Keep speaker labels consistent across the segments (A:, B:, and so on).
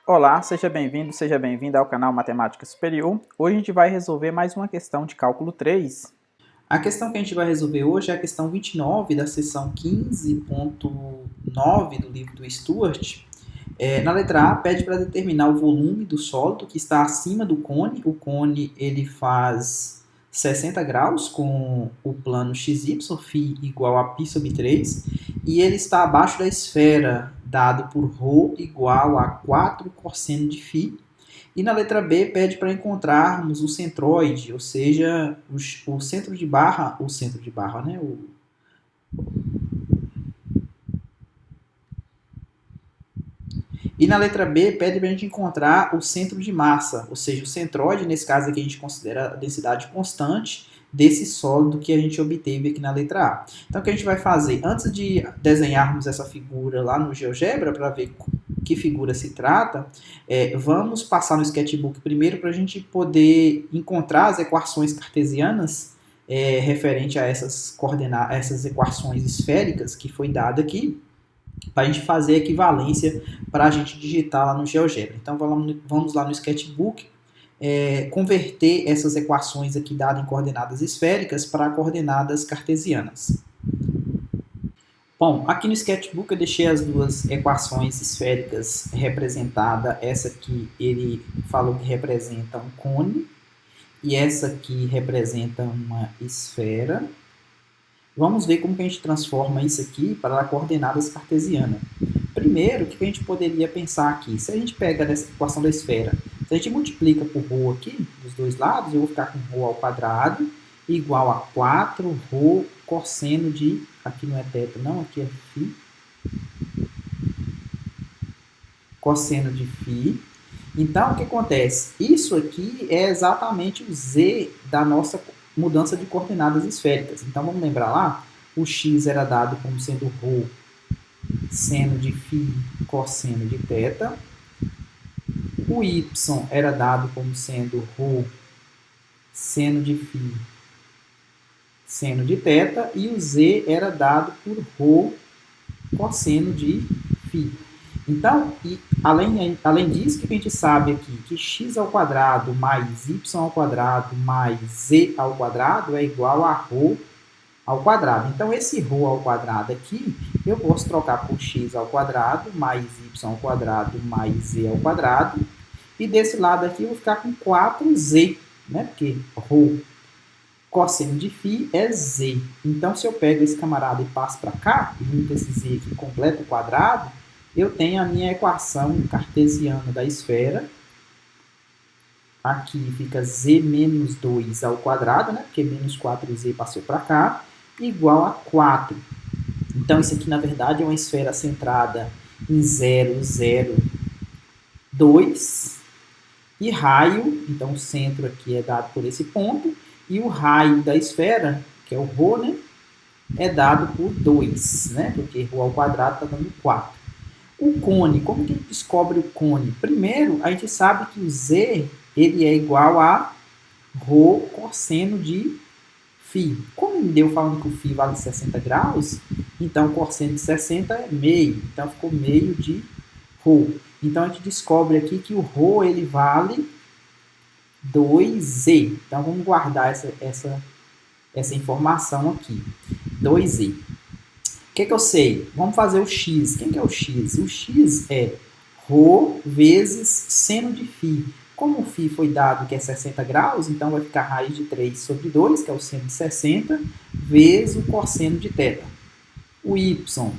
A: Olá, seja bem-vindo, seja bem-vinda ao canal Matemática Superior. Hoje a gente vai resolver mais uma questão de cálculo 3.
B: A questão que a gente vai resolver hoje é a questão 29 da seção 15.9 do livro do Stuart. Na letra A, pede para determinar o volume do sólido que está acima do cone. O cone ele faz 60 graus com o plano XY, φ igual a π sobre 3, e ele está abaixo da esfera, dado por ρ igual a 4 cosseno de φ. E na letra B pede para encontrarmos o centroide, ou seja, o centro de barra, né? E na letra B pede para a gente encontrar o centro de massa, ou seja, o centroide, nesse caso aqui a gente considera a densidade constante desse sólido que a gente obteve aqui na letra A. Então o que a gente vai fazer? Antes de desenharmos essa figura lá no GeoGebra, para ver que figura se trata, vamos passar no sketchbook primeiro para a gente poder encontrar as equações cartesianas referente a essas equações esféricas que foi dada aqui, para a gente fazer a equivalência para a gente digitar lá no GeoGebra. Então vamos lá no sketchbook, converter essas equações aqui dadas em coordenadas esféricas para coordenadas cartesianas. Bom, aqui no sketchbook eu deixei as duas equações esféricas representadas. Essa aqui ele falou que representa um cone e essa aqui representa uma esfera. Vamos ver como que a gente transforma isso aqui para coordenadas cartesianas. Primeiro, o que a gente poderia pensar aqui? Se a gente pega essa equação da esfera, se a gente multiplica por ρ aqui, dos dois lados, eu vou ficar com ρ ao quadrado igual a 4 ρ cosseno de... Aqui não é θ não, aqui é φ. Cosseno de φ. Então, o que acontece? Isso aqui é exatamente o z da nossa mudança de coordenadas esféricas. Então, vamos lembrar lá, o x era dado como sendo ρ seno de φ cosseno de θ. O y era dado como sendo ρ seno de φ seno de θ. E o z era dado por ρ cosseno de φ. Então, além disso, que a gente sabe aqui que x ao quadrado mais y ao quadrado mais z ao quadrado é igual a ρ ao quadrado. Então, esse ρ ao quadrado aqui, eu posso trocar por x ao quadrado mais y ao quadrado mais z ao quadrado. E desse lado aqui eu vou ficar com 4z, né? Porque ρ cosseno de φ é z. Então, se eu pego esse camarada e passo para cá, junto esse z aqui, completo o quadrado, eu tenho a minha equação cartesiana da esfera. Aqui fica z menos 2 ao quadrado, né? Porque menos 4z passou para cá, igual a 4. Então, isso aqui, na verdade, é uma esfera centrada em 0, 0, 2. E raio, então o centro aqui é dado por esse ponto, e o raio da esfera, que é o ρ, né? É dado por 2, né? Porque ρ ao quadrado está dando 4. O cone, como que a gente descobre o cone? Primeiro, a gente sabe que o z ele é igual a ρ cosseno de φ. Como me deu falando que o φ vale 60 graus, então o cosseno de 60 é meio. Então ficou meio de ρ. Então a gente descobre aqui que o ρ ele vale 2z. Então vamos guardar essa informação aqui. 2z. O que eu sei? Vamos fazer o x. Quem que é o x? O x é ρ vezes seno de φ. Como o φ foi dado que é 60 graus, então vai ficar raiz de 3 sobre 2, que é o seno de 60, vezes o cosseno de θ. O y,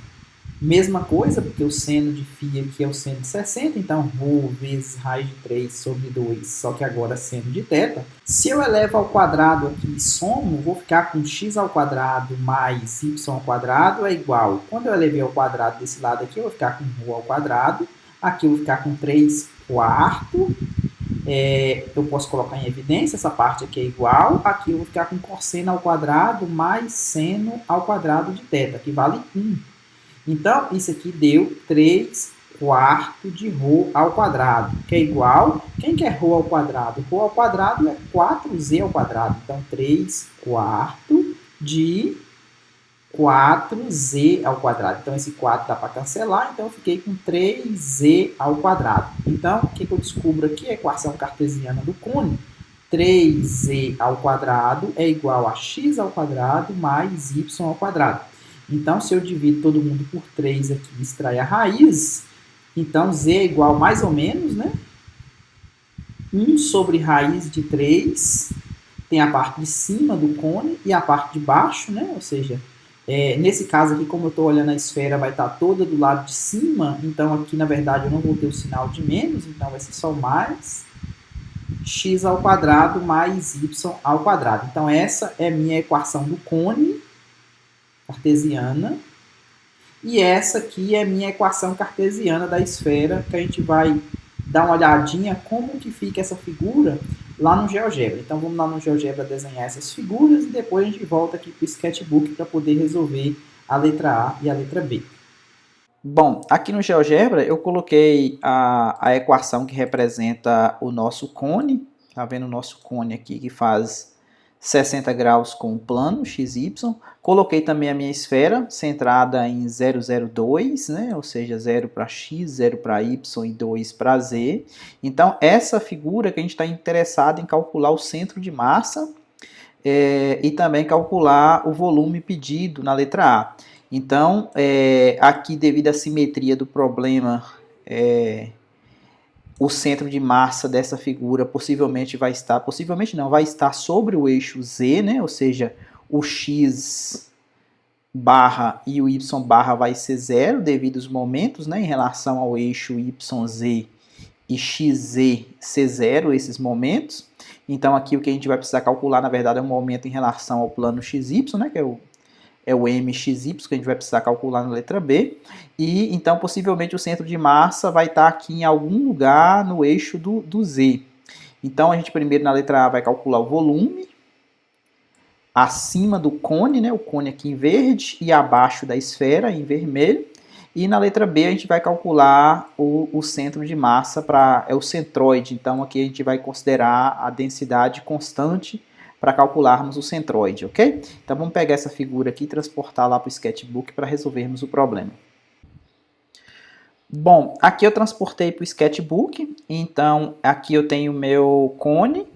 B: mesma coisa, porque o seno de φ aqui é o seno de 60, então ρ vezes raiz de 3 sobre 2, só que agora seno de θ. Se eu elevo ao quadrado aqui e somo, vou ficar com x ao quadrado mais y ao quadrado é igual. Quando eu elevei ao quadrado desse lado aqui, eu vou ficar com ρ ao quadrado. Aqui eu vou ficar com 3 quartos. Eu posso colocar em evidência, essa parte aqui é igual. Aqui eu vou ficar com cosseno ao quadrado mais seno ao quadrado de θ, que vale 1. Então, isso aqui deu 3 quartos de ρ ao quadrado, que é igual... Quem que é ρ ao quadrado? Ρ ao quadrado é 4z ao quadrado. Então, 3 quartos de 4z ao quadrado. Então, esse 4 dá para cancelar, então eu fiquei com 3z ao quadrado. Então, o que eu descubro aqui? A equação cartesiana do cone. 3z ao quadrado é igual a x ao quadrado mais y ao quadrado. Então, se eu divido todo mundo por 3 aqui e extrair a raiz, então z é igual mais ou menos, né? 1 sobre raiz de 3, tem a parte de cima do cone e a parte de baixo, né? Ou seja, nesse caso aqui, como eu estou olhando a esfera, vai estar toda do lado de cima, então aqui, na verdade, eu não vou ter o sinal de menos, então vai ser só mais x ao quadrado mais y ao quadrado. Então, essa é a minha equação do cone cartesiana, e essa aqui é a minha equação cartesiana da esfera, que a gente vai dar uma olhadinha como que fica essa figura lá no GeoGebra. Então, vamos lá no GeoGebra desenhar essas figuras e depois a gente volta aqui para o Sketchbook para poder resolver a letra A e a letra B.
A: Bom, aqui no GeoGebra eu coloquei a equação que representa o nosso cone. Tá vendo o nosso cone aqui que faz 60 graus com o plano XY. Coloquei também a minha esfera centrada em 0,02, né? Ou seja, 0 para x, 0 para y e 2 para z. Então, essa figura que a gente está interessado em calcular o centro de massa e também calcular o volume pedido na letra A. Então, aqui, devido à simetria do problema, o centro de massa dessa figura possivelmente vai estar, vai estar sobre o eixo Z, né? Ou seja, o x barra e o y barra vai ser zero devido aos momentos, né? Em relação ao eixo YZ e XZ ser zero, esses momentos. Então, aqui o que a gente vai precisar calcular, na verdade, é um momento em relação ao plano XY, né? Que é o MXY, que a gente vai precisar calcular na letra B. E, então, possivelmente, o centro de massa vai estar aqui em algum lugar no eixo do Z. Então, a gente primeiro, na letra A, vai calcular o volume acima do cone, né? O cone aqui em verde, e abaixo da esfera, em vermelho. E na letra B, a gente vai calcular o centro de massa, é o centroide. Então, aqui a gente vai considerar a densidade constante para calcularmos o centroide, ok? Então, vamos pegar essa figura aqui e transportar lá para o Sketchbook para resolvermos o problema. Bom, aqui eu transportei para o Sketchbook, então aqui eu tenho o meu cone,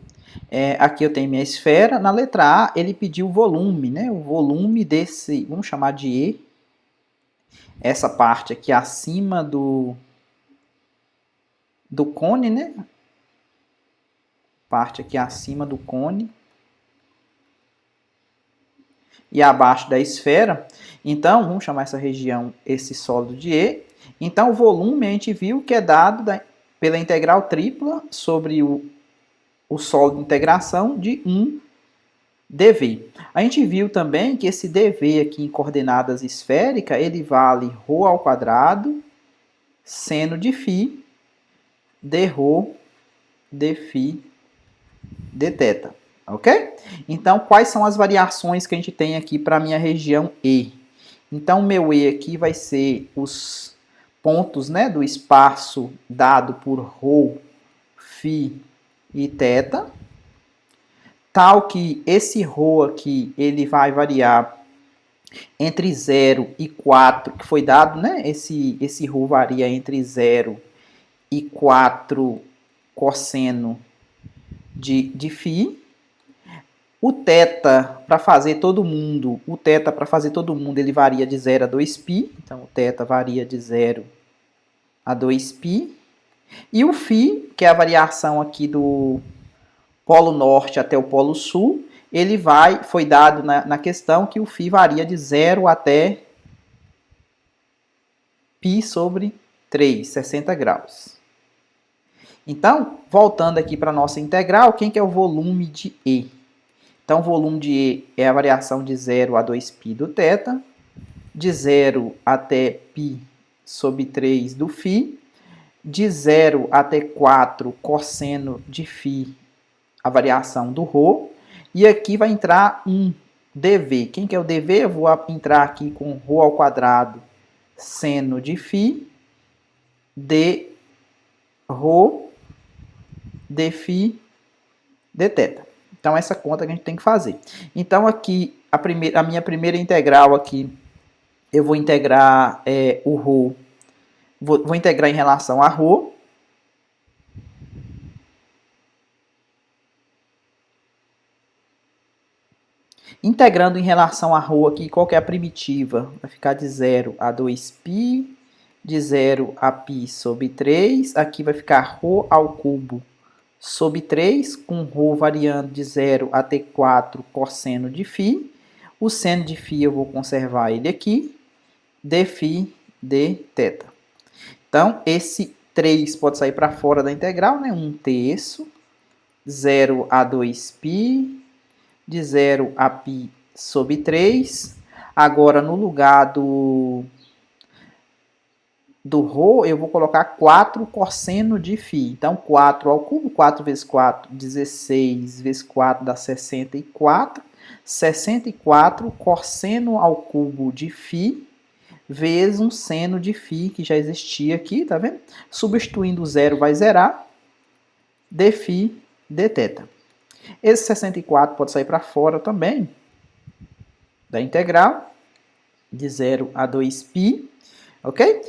A: aqui eu tenho minha esfera. Na letra A, ele pediu o volume, né? O volume desse, vamos chamar de E, essa parte aqui acima do cone, né? Parte aqui acima do cone e abaixo da esfera. Então, vamos chamar essa região, esse sólido de E. Então, o volume a gente viu que é dado pela integral tripla sobre o sólido de integração de 1 dV. A gente viu também que esse dV aqui em coordenadas esféricas, ele vale ρ ao quadrado, seno de φ, dρ, dφ, dθ. Ok? Então, quais são as variações que a gente tem aqui para a minha região E? Então, o meu E aqui vai ser os pontos, né, do espaço dado por ρ, φ e θ, tal que esse ρ aqui ele vai variar entre 0 e 4, que foi dado, né? Esse ρ varia entre 0 e 4 cosseno de φ. O θ para fazer todo mundo, ele varia de 0 a 2π, então o θ varia de 0 a 2π. E o φ, que é a variação aqui do polo norte até o polo sul, ele foi dado na questão que o φ varia de 0 até π sobre 3, 60 graus. Então, voltando aqui para a nossa integral, quem que é o volume de E? Então, o volume de E é a variação de 0 a 2π do θ, de 0 até π sobre 3 do φ, de 0 até 4 cosseno de φ, a variação do ρ, e aqui vai entrar um dV. Quem que é o dV? Eu vou entrar aqui com ρ ao quadrado seno de φ, d ρ, dφ, dθ. Então, essa conta que a gente tem que fazer. Então, aqui, a minha primeira integral aqui, eu vou integrar o ρ, vou integrar em relação a ρ. Integrando em relação a ρ aqui, qual que é a primitiva? Vai ficar de 0 a 2π, de 0 a π sobre 3. Aqui vai ficar ρ ao cubo sobre 3, com ρ variando de 0 a t4 cosseno de φ. O seno de φ eu vou conservar ele aqui, dφ dθ. Então, esse 3 pode sair para fora da integral, né? 1/3, 0 a 2π, de 0 a π sobre 3. Agora, no lugar do ρ, eu vou colocar 4 cosseno de φ. Então, 4 ao cubo, 4 vezes 4, 16 vezes 4 dá 64. 64 cosseno ao cubo de φ, vezes um seno de φ, que já existia aqui, tá vendo? Substituindo o zero vai zerar, dφ dθ. Esse 64 pode sair para fora também da integral, de 0 a 2π, ok?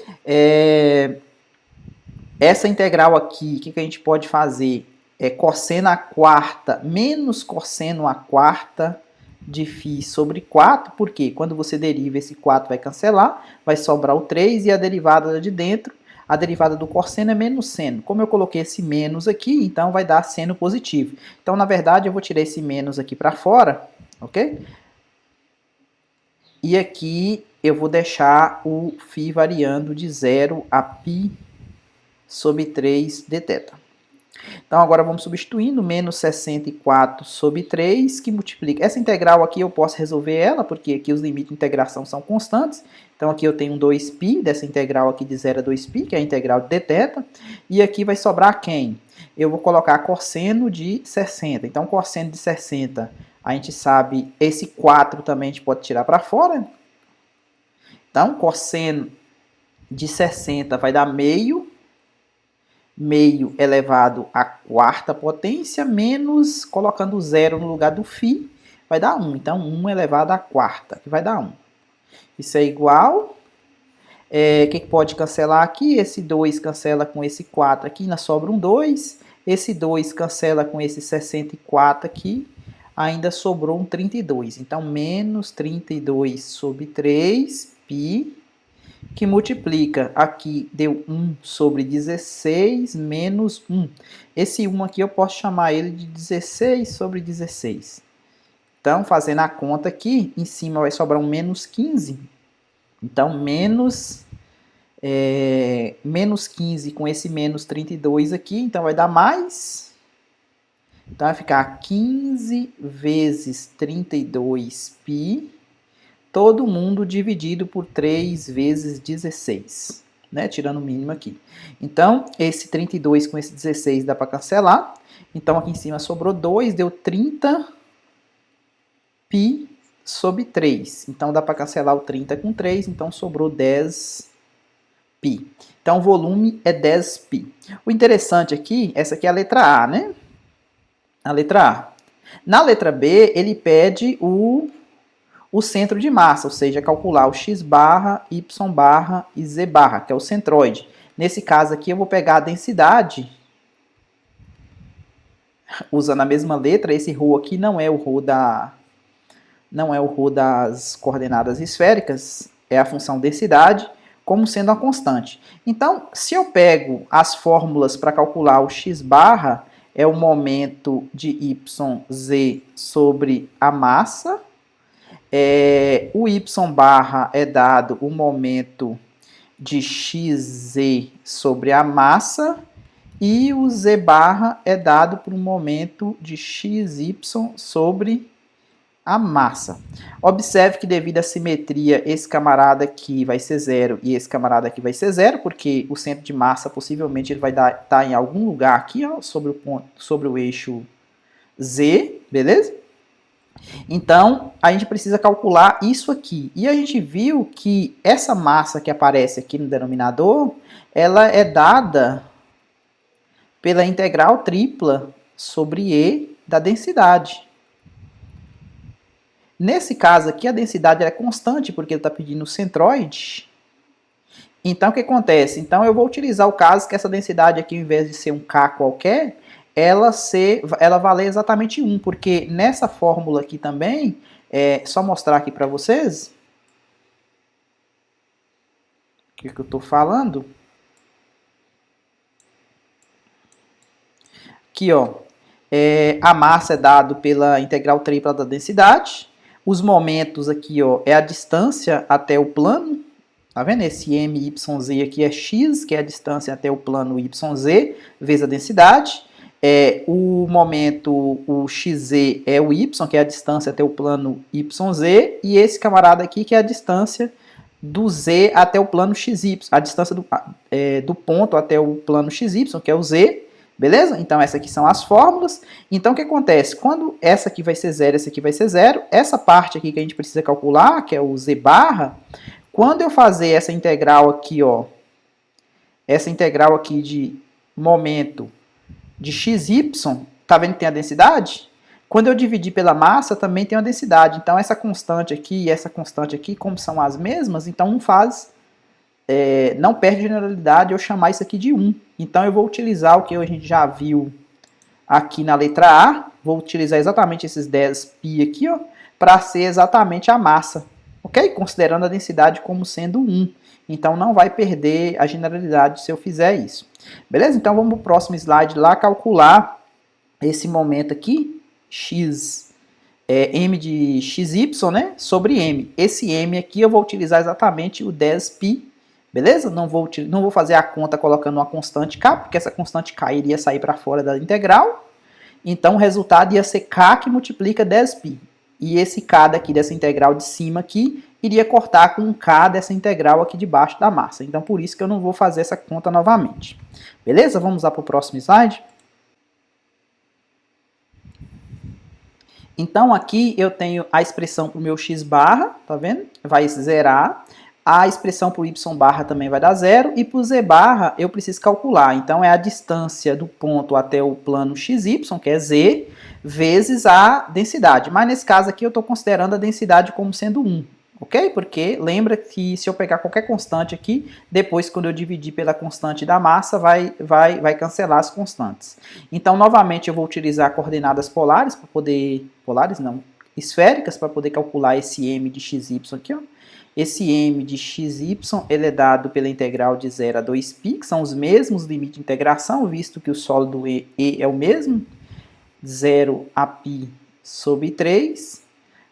A: Essa integral aqui, o que a gente pode fazer? É cosseno à quarta menos cosseno à quarta de φ sobre 4, porque quando você deriva, esse 4 vai cancelar, vai sobrar o 3 e a derivada de dentro, a derivada do cosseno é menos seno. Como eu coloquei esse menos aqui, então vai dar seno positivo. Então, na verdade, eu vou tirar esse menos aqui para fora, ok? E aqui eu vou deixar o φ variando de 0 a π sobre 3 dθ. Então, agora vamos substituindo, menos 64 sobre 3, que multiplica. Essa integral aqui eu posso resolver ela, porque aqui os limites de integração são constantes. Então, aqui eu tenho um 2π, dessa integral aqui de 0 a 2π, que é a integral de dθ. E aqui vai sobrar quem? Eu vou colocar cosseno de 60. Então, cosseno de 60, a gente sabe, esse 4 também a gente pode tirar para fora. Então, cosseno de 60 vai dar meio elevado à quarta potência, menos, colocando zero no lugar do φ, vai dar 1. Então, 1 elevado à quarta, que vai dar 1. Isso é igual. O que pode cancelar aqui? Esse 2 cancela com esse 4 aqui, ainda sobra um 2. Esse 2 cancela com esse 64 aqui, ainda sobrou um 32. Então, menos 32 sobre 3, π, que multiplica, aqui deu 1 sobre 16 menos 1. Esse 1 aqui eu posso chamar ele de 16 sobre 16. Então, fazendo a conta aqui, em cima vai sobrar um menos 15. Então, menos 15 com esse menos 32 aqui, então vai dar mais. Então, vai ficar 15 vezes 32π, todo mundo dividido por 3 vezes 16, né? Tirando o mínimo aqui. Então, esse 32 com esse 16 dá para cancelar. Então, aqui em cima sobrou 2, deu 30π sobre 3. Então, dá para cancelar o 30 com 3, então sobrou 10π. Então, o volume é 10π. O interessante aqui, essa aqui é a letra A, né? A letra A. Na letra B, ele pede o centro de massa, ou seja, calcular o x barra, y barra e z barra, que é o centroide. Nesse caso aqui eu vou pegar a densidade, usando a mesma letra. Esse ρ aqui não é o ρ das coordenadas esféricas, é a função densidade, como sendo uma constante. Então, se eu pego as fórmulas para calcular o x barra, é o momento de yz sobre a massa. O y barra é dado o momento de xz sobre a massa, e o z barra é dado por um momento de xy sobre a massa. Observe que devido à simetria, esse camarada aqui vai ser 0 e esse camarada aqui vai ser 0, porque o centro de massa possivelmente ele vai estar em algum lugar aqui, ó, sobre o eixo z, beleza? Então, a gente precisa calcular isso aqui. E a gente viu que essa massa que aparece aqui no denominador, ela é dada pela integral tripla sobre E da densidade. Nesse caso aqui, a densidade é constante, porque ele está pedindo o centroide. Então, o que acontece? Então, eu vou utilizar o caso que essa densidade aqui, ao invés de ser um K qualquer, ela valer exatamente 1, porque nessa fórmula aqui também, só mostrar aqui para vocês o que eu estou falando. Aqui, ó, a massa é dado pela integral tripla da densidade. Os momentos aqui, ó, é a distância até o plano. Tá vendo? Esse MYZ aqui é x, que é a distância até o plano YZ, vezes a densidade. O momento, o XZ, é o Y, que é a distância até o plano YZ. E esse camarada aqui, que é a distância do Z até o plano XY. A distância do ponto até o plano XY, que é o Z. Beleza? Então, essas aqui são as fórmulas. Então, o que acontece? Quando essa aqui vai ser zero, essa aqui vai ser zero, essa parte aqui que a gente precisa calcular, que é o Z barra, quando eu fazer essa integral aqui, ó, essa integral aqui de momento de xy, tá vendo que tem a densidade? Quando eu dividir pela massa, também tem a densidade. Então, essa constante aqui e essa constante aqui, como são as mesmas, então não perde generalidade eu chamar isso aqui de 1. Então, eu vou utilizar o que a gente já viu aqui na letra A. Vou utilizar exatamente esses 10π aqui, ó, para ser exatamente a massa. Ok? Considerando a densidade como sendo 1. Então, não vai perder a generalidade se eu fizer isso. Beleza? Então, vamos para o próximo slide lá calcular esse momento aqui, x, m de xy, né, sobre m. Esse m aqui eu vou utilizar exatamente o 10π. Beleza? Não vou fazer a conta colocando uma constante k, porque essa constante k iria sair para fora da integral. Então, o resultado ia ser k que multiplica 10π. E esse k daqui dessa integral de cima aqui iria cortar com um k dessa integral aqui de baixo da massa. Então, por isso que eu não vou fazer essa conta novamente. Beleza? Vamos lá para o próximo slide. Então, aqui eu tenho a expressão para o meu x barra, tá vendo? Vai zerar. A expressão para o y barra também vai dar zero. E para o z barra eu preciso calcular. Então, é a distância do ponto até o plano xy, que é z, vezes a densidade. Mas nesse caso aqui eu estou considerando a densidade como sendo 1. Ok? Porque lembra que se eu pegar qualquer constante aqui, depois quando eu dividir pela constante da massa, vai cancelar as constantes. Então, novamente, eu vou utilizar coordenadas polares para poder... Polares não, esféricas, para poder calcular esse m de xy aqui, ó. Esse m de xy ele é dado pela integral de 0 a 2π, que são os mesmos limites de integração, visto que o sólido E é o mesmo. 0 a π sobre 3,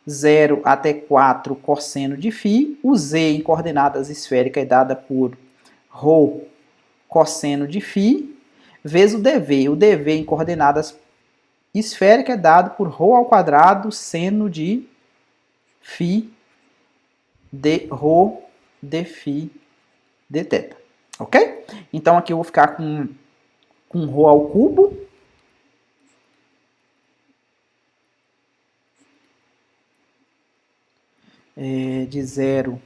A: 0 até 4 cosseno de φ. O z em coordenadas esféricas é dada por ρ cosseno de φ, vezes o dv. O dv em coordenadas esféricas é dado por ρ ao quadrado seno de φ de ρ de φ de θ. Ok? Então aqui eu vou ficar com ρ ao cubo. De 0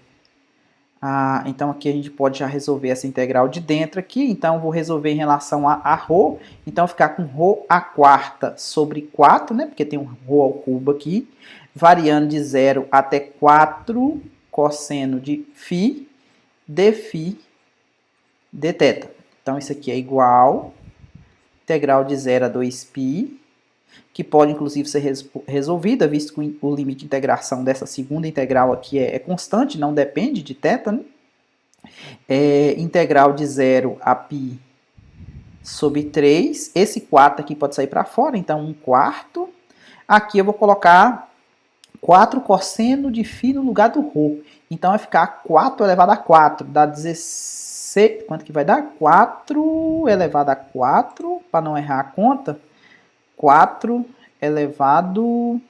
A: a... Então aqui a gente pode já resolver essa integral de dentro aqui. Então eu vou resolver em relação a ρ. Então ficar com ρ a quarta sobre 4, né? Porque tem um ρ ao cubo aqui. Variando de 0 até 4 cosseno de φ de φ de θ. Então, isso aqui é igual integral de 0 a 2π, que pode, inclusive, ser resolvida, visto que o limite de integração dessa segunda integral aqui é constante, não depende de θ, né? Integral de 0 a π sobre 3. Esse 4 aqui pode sair para fora, então 1/4. Aqui eu vou colocar 4 cosseno de φ no lugar do ρ. Então vai ficar 4 elevado a 4, dá 16. Quanto que vai dar? 4 elevado a 4, para não errar a conta. 4 elevado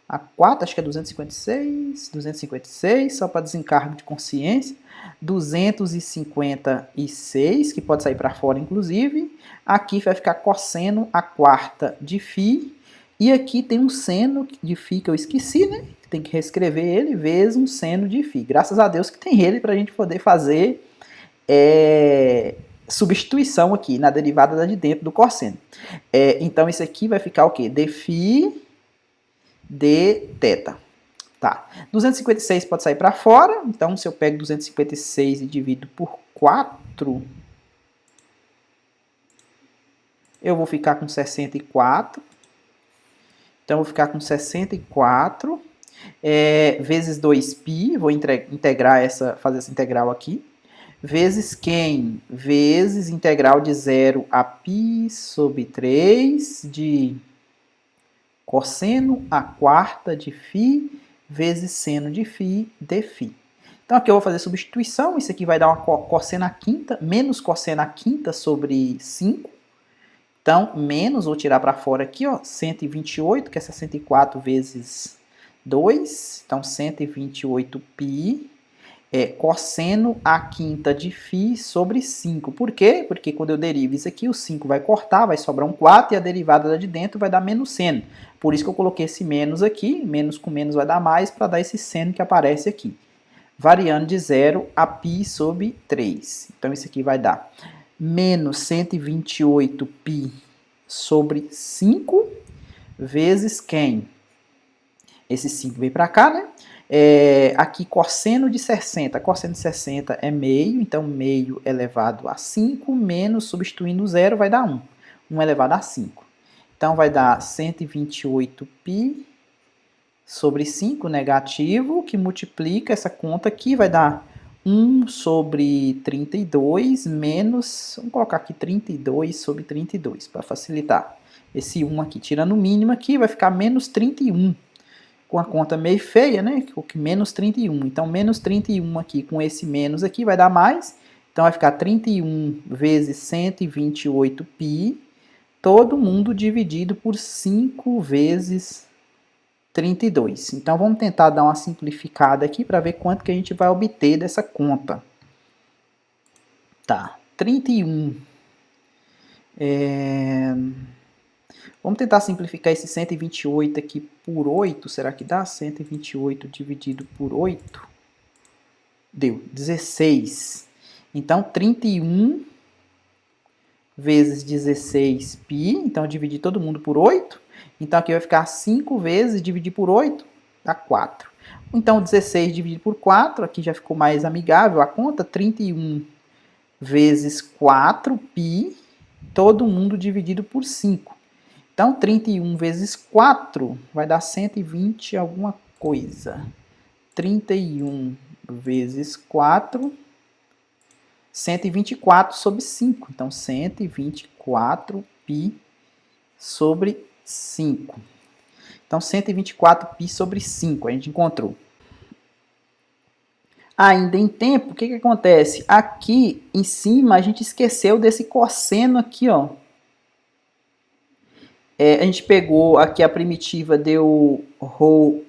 A: a 4, acho que é 256, só para desencargo de consciência. 256, que pode sair para fora, inclusive. Aqui vai ficar cosseno a quarta de φ. E aqui tem um seno de φ que eu esqueci, né? Tem que reescrever ele, vezes um seno de φ. Graças a Deus que tem ele para a gente poder fazer substituição aqui na derivada de dentro do cosseno. Então, isso aqui vai ficar o quê? Dφ de θ. Tá. 256 pode sair para fora. Então, se eu pego 256 e divido por 4, eu vou ficar com 64. Então, eu vou ficar com 64 vezes 2π. Vou integrar fazer essa integral aqui. Vezes quem? Vezes integral de 0 a π sobre 3 de cosseno a quarta de φ vezes seno de φ de φ. Então aqui eu vou fazer substituição. Isso aqui vai dar uma cosseno a quinta, menos cosseno a quinta sobre 5. Então, menos, vou tirar para fora aqui, ó, 128, que é 64 vezes 2. Então, 128π. Cosseno a quinta de φ sobre 5. Por quê? Porque quando eu derivo isso aqui, o 5 vai cortar, vai sobrar um 4 e a derivada de dentro vai dar menos seno. Por isso que eu coloquei esse menos aqui, menos com menos vai dar mais, para dar esse seno que aparece aqui. Variando de 0 a π sobre 3. Então isso aqui vai dar menos 128π sobre 5 vezes quem? Esse 5 vem para cá, né? Aqui cosseno de 60. Cosseno de 60 é meio, então meio elevado a 5, menos, substituindo o zero, vai dar 1. 1 elevado a 5. Então vai dar 128π sobre 5, negativo, que multiplica essa conta aqui, vai dar 1 sobre 32, menos, vamos colocar aqui 32 sobre 32, para facilitar. Esse 1 aqui, tirando o mínimo aqui, vai ficar menos 31. Com a conta meio feia, né? Menos 31. Então, menos 31 aqui com esse menos aqui vai dar mais. Então, vai ficar 31 vezes 128π, todo mundo dividido por 5 vezes 32. Então, vamos tentar dar uma simplificada aqui para ver quanto que a gente vai obter dessa conta. Tá, 31. Vamos tentar simplificar esse 128 aqui por 8. Será que dá? 128 dividido por 8. Deu 16. Então, 31 vezes 16π. Então, eu dividi todo mundo por 8. Então, aqui vai ficar 5 vezes dividir por 8. Dá 4. Então, 16 dividido por 4. Aqui já ficou mais amigável a conta. 31 vezes 4π. Todo mundo dividido por 5. Então, 31 vezes 4 vai dar 120 alguma coisa. 31 vezes 4, 124 sobre 5. Então, 124π sobre 5. Então, 124π sobre 5, a gente encontrou. Ainda em tempo, o que acontece? Aqui em cima, a gente esqueceu desse cosseno aqui, ó. A gente pegou aqui a primitiva, deu ρ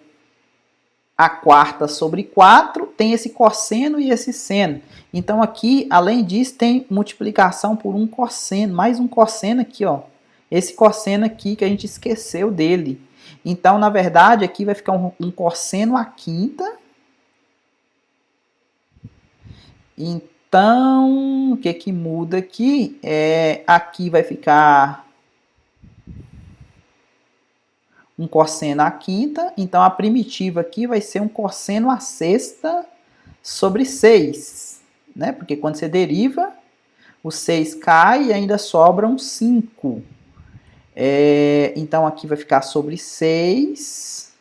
A: a quarta sobre 4, tem esse cosseno e esse seno. Então aqui, além disso, tem multiplicação por um cosseno, mais um cosseno aqui, ó. Esse cosseno aqui que a gente esqueceu dele. Então, na verdade, aqui vai ficar um cosseno à quinta. Então, o que muda aqui? Aqui vai ficar um cosseno à quinta, então a primitiva aqui vai ser um cosseno à sexta sobre 6, né? Porque quando você deriva, o 6 cai e ainda sobra um 5. Então aqui vai ficar sobre 6.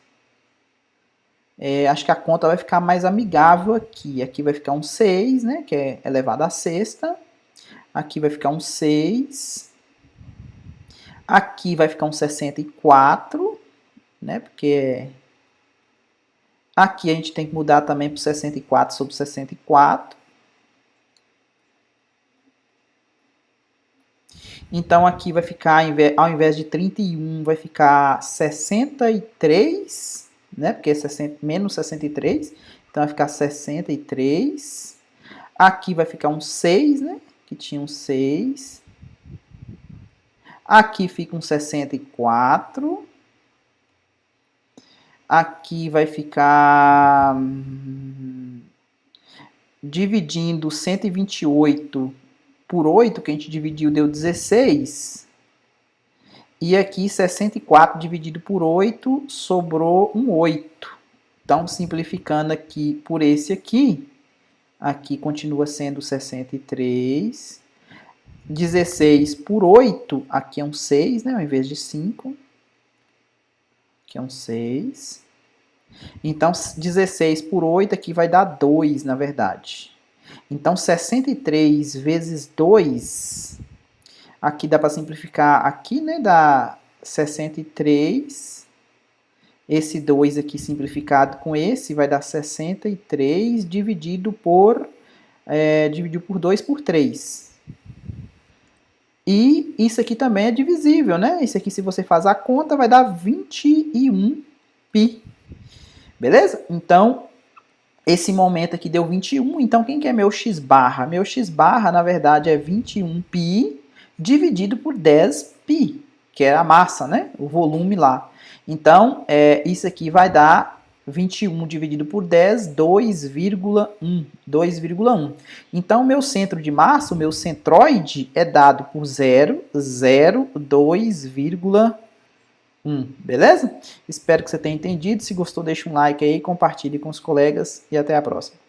A: Acho que a conta vai ficar mais amigável aqui. Aqui vai ficar um 6, né? Que é elevado à sexta. Aqui vai ficar um 6. Aqui vai ficar um 64. Né? Porque aqui a gente tem que mudar também para 64 sobre 64. Então aqui vai ficar, ao invés de 31, vai ficar 63, né? Porque é menos 63. Então vai ficar 63. Aqui vai ficar um 6, né? Que tinha um 6. Aqui fica um 64. Aqui vai ficar dividindo 128 por 8, que a gente dividiu, deu 16. E aqui 64 dividido por 8, sobrou um 8. Então, simplificando aqui por esse aqui, aqui continua sendo 63. 16 por 8, aqui é um 6, né, ao invés de 5. Aqui é um 6. Então, 16 por 8 aqui vai dar 2, na verdade. Então, 63 vezes 2, aqui dá para simplificar, aqui, né, dá 63. Esse 2 aqui simplificado com esse vai dar 63 dividido por 2 por 3. E isso aqui também é divisível, né? Isso aqui, se você faz a conta, vai dar 21π. Beleza? Então, esse momento aqui deu 21. Então, quem que é meu x barra? Meu x barra, na verdade, é 21π dividido por 10π, que é a massa, né? O volume lá. Então, isso aqui vai dar 21 dividido por 10, 2,1. 2,1. Então, meu centro de massa, o meu centroide, é dado por 0, 0, 2,1. Beleza? Espero que você tenha entendido. Se gostou, deixa um like aí, compartilhe com os colegas e até a próxima.